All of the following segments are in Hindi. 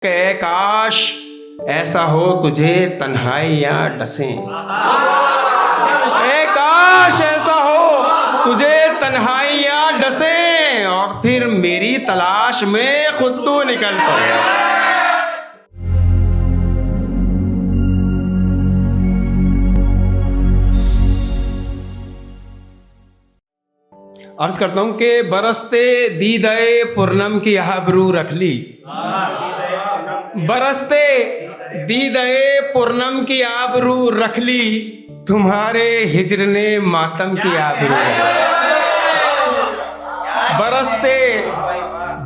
के काश ऐसा हो तुझे तन्हाइयाँ डसें। ए काश ऐसा हो तुझे तन्हाइयाँ डसें और फिर मेरी तलाश में खुद तू निकल पड़े। अर्ज करता हूं कि बरसते दीदाए पूर्णम की आबरू रख ली। बरसते दीदाए पूर्णम की आबरू रख ली, तुम्हारे हिज्र ने मातम की आबरू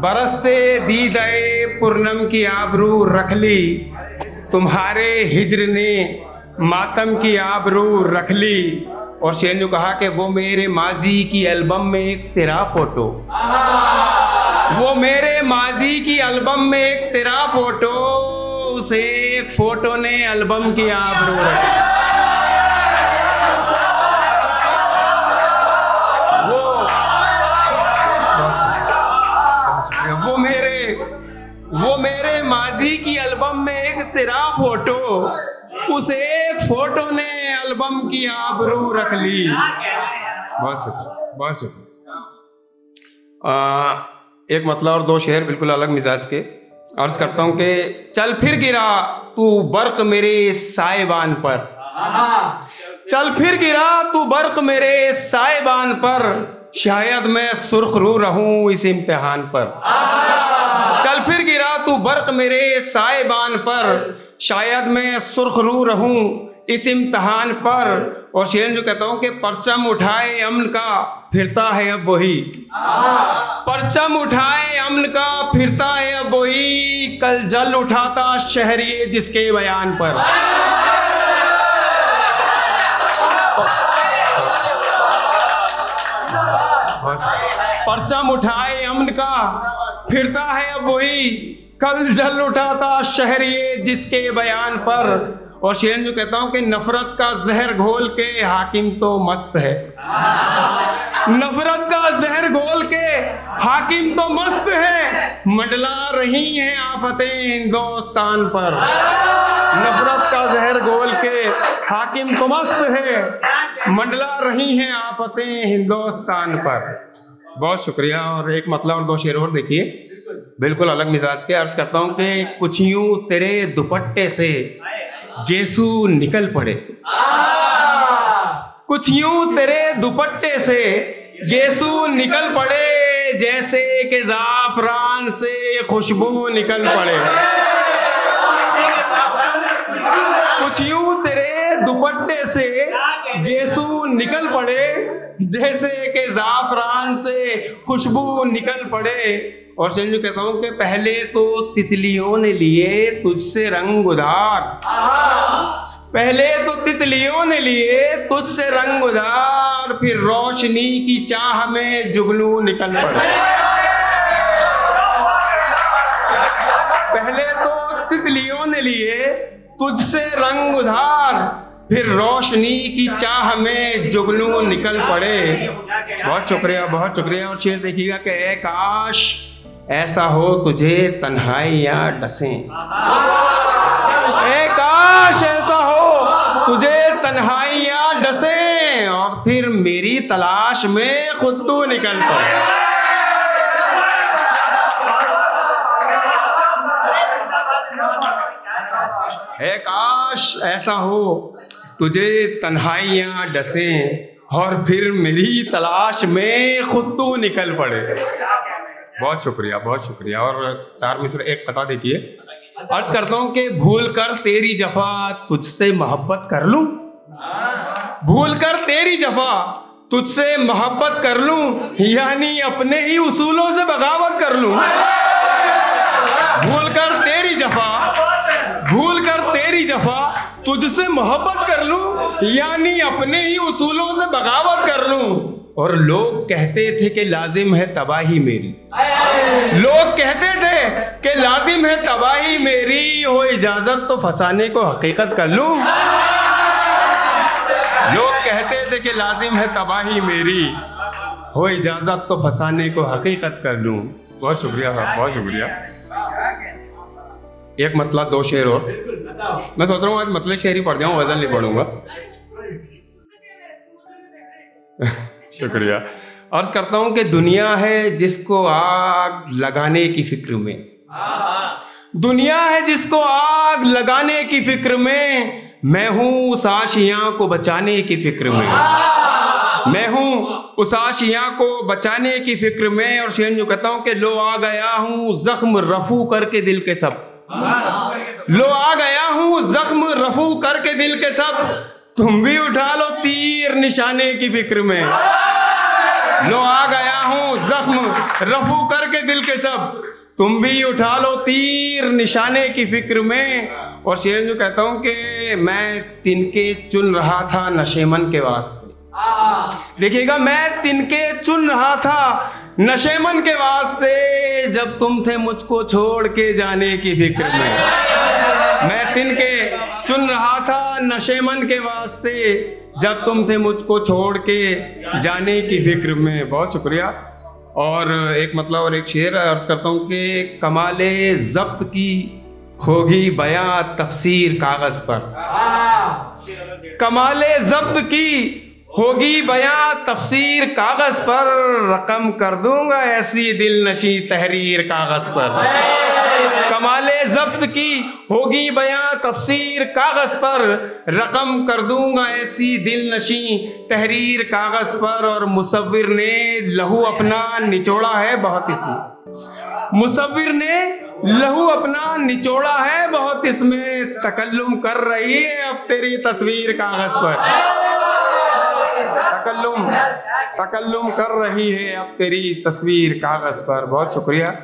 बरसते दीदाए पूर्णम की आबरू रख ली, तुम्हारे हिज्र ने मातम की आबरू रख ली। और शेर ने कहा कि वो मेरे माजी की एल्बम में एक तेरा फोटो, वो मेरे माजी की एल्बम में एक तेरा फोटो, उस एक फोटो ने एल्बम की आबरू रखी। वो मेरे माजी की एल्बम में एक तेरा फोटो, उस एक फोटो ने एल्बम की आबरू रख ली। बहुत शुक्रिया, बहुत शुक्रिया। एक मतलब और दो शेर बिल्कुल अलग मिजाज के। अर्ज करता हूं कि चल फिर गिरा तू बर्क मेरे साइबान पर, चल फिर गिरा तू बर्क मेरे साइबान पर, शायद मैं सुर्ख रू रहूं इस इम्तिहान पर। चल फिर गिरा तू बर्क मेरे साइबान पर, शायद मैं सुर्ख रू रहूं इस इम्तिहान पर। और शेर जो कहता हूं कि परचम उठाए अमन का फिरता है अब वही, परचम उठाए अमन का फिरता है अब वही, कल जल उठाता शहरिये जिसके बयान पर। परचम उठाए अमन का फिरता है अब वही, कल जल उठाता शहरिये जिसके बयान पर। और शेर जो कहता हूं कि नफरत का जहर घोल के हाकिम तो मस्त है, नफरत का जहर घोल के हाकिम तो मस्त है, मंडला रही हैं आफतें हिंदुस्तान पर। नफरत का जहर घोल के हाकिम तो मस्त है, मंडला रही हैं आफतें हिंदुस्तान पर। बहुत शुक्रिया। और एक मतलब और दो शेर और देखिए बिल्कुल अलग मिजाज के। अर्ज करता हूं कि कुछ यूं तेरे दुपट्टे से गेसू निकल पड़े, कुछ यूं तेरे दुपट्टे से गेसू निकल पड़े, जैसे कि जाफरान से खुशबू निकल पड़े। कुछ यूं तेरे दुपट्टे से गेसू निकल पड़े, जैसे कि जाफरान से खुशबू निकल पड़े। और शेर कहता हूं कि पहले तो तितलियों ने लिए तुझसे रंग उधार, पहले तो तितलियों ने लिए तुझसे रंग उधार, फिर रोशनी की चाह में जुगनू निकल पड़े। पहले तो तितलियों ने लिए तुझसे रंग उधार, फिर रोशनी की चाह में जुगनू निकल पड़े। बहुत शुक्रिया, बहुत शुक्रिया। और शेर देखिएगा कि ए काश ऐसा हो तुझे तन्हाइयाँ डसें, ए काश ऐसा हो तुझे तन्हाइयाँ डसें और फिर मेरी तलाश में खुद तू निकल पड़े। ए काश ऐसा हो तुझे तन्हाइयाँ डसें और फिर मेरी तलाश में खुद तू निकल पड़े। बहुत शुक्रिया, बहुत शुक्रिया। और चार मिसर एक पता देखिए। अर्ज करता हूं कि भूल कर तेरी जफा तुझसे मोहब्बत कर लूं, भूल कर तेरी जफा तुझसे मोहब्बत कर लूं, यानी अपने ही उसूलों से बगावत कर लूं। भूल कर तेरी जफा, भूल कर तेरी जफा तुझसे मोहब्बत कर लूं, यानी अपने ही उसूलों से बगावत कर लूं। और लोग कहते थे कि लाजिम है तबाही मेरी, लोग कहते थे कि लाजिम है तबाही मेरी, हो इजाजत तो फसाने को हकीकत कर लूं। लोग कहते थे कि लाजिम है तबाही मेरी, हो इजाजत तो फसाने को हकीकत कर लूं। बहुत शुक्रिया, बहुत शुक्रिया। एक मतला 2 शेर और। मैं सोच रहा हूँ आज मतले शेर ही पढ़ जाऊँ, गजल नहीं पढ़ूंगा। शुक्रिया। अर्ज करता हूँ कि दुनिया है जिसको आग लगाने की फिक्र में, दुनिया है जिसको आग लगाने की फिक्र में, मैं हूँ उस आशियाँ को बचाने की फिक्र में, मैं हूँ उस आशियाँ को बचाने की फिक्र में। और शेर जो कहता हूँ कि लो आ गया हूँ जख्म रफू करके दिल के सब, लो आ गया हूँ जख्म रफू करके दिल के सब, तुम भी उठा लो तीर निशाने की फिक्र में। लो आ गया हूँ जख्म रफू करके दिल के सब, तुम भी उठा लो तीर निशाने की फिक्र में। और शेर जो कहता हूँ कि मैं तिनके चुन रहा था नशेमन के वास्ते, देखिएगा, मैं तिनके चुन रहा था नशेमन के वास्ते, जब तुम थे मुझको छोड़ के जाने की फिक्र में। मैं तिनके चुन रहा था नशेमन के वास्ते, जब तुम थे मुझको छोड़ के जाने की फिक्र में। बहुत शुक्रिया। और एक मतलब और एक शेर अर्ज करता हूँ कि कमाले ज़ब्त की होगी बयां तफसीर कागज पर, कमाले ज़ब्त की होगी बयां तफसीर कागज पर, रकम कर दूंगा ऐसी दिल नशी तहरीर कागज पर। कमाले ज़ब्त की होगी बयां तफसीर कागज पर, रकम कर दूंगा ऐसी दिल नशी तहरीर कागज पर। और मुसव्विर ने लहू अपना निचोड़ा है बहुत इसमें, मुसव्विर ने लहू अपना निचोड़ा है बहुत इसमें, तकल्लुम कर रही है अब तेरी तस्वीर कागज पर, तकल्लुम कर रही है अब तेरी तस्वीर कागज पर। बहुत शुक्रिया।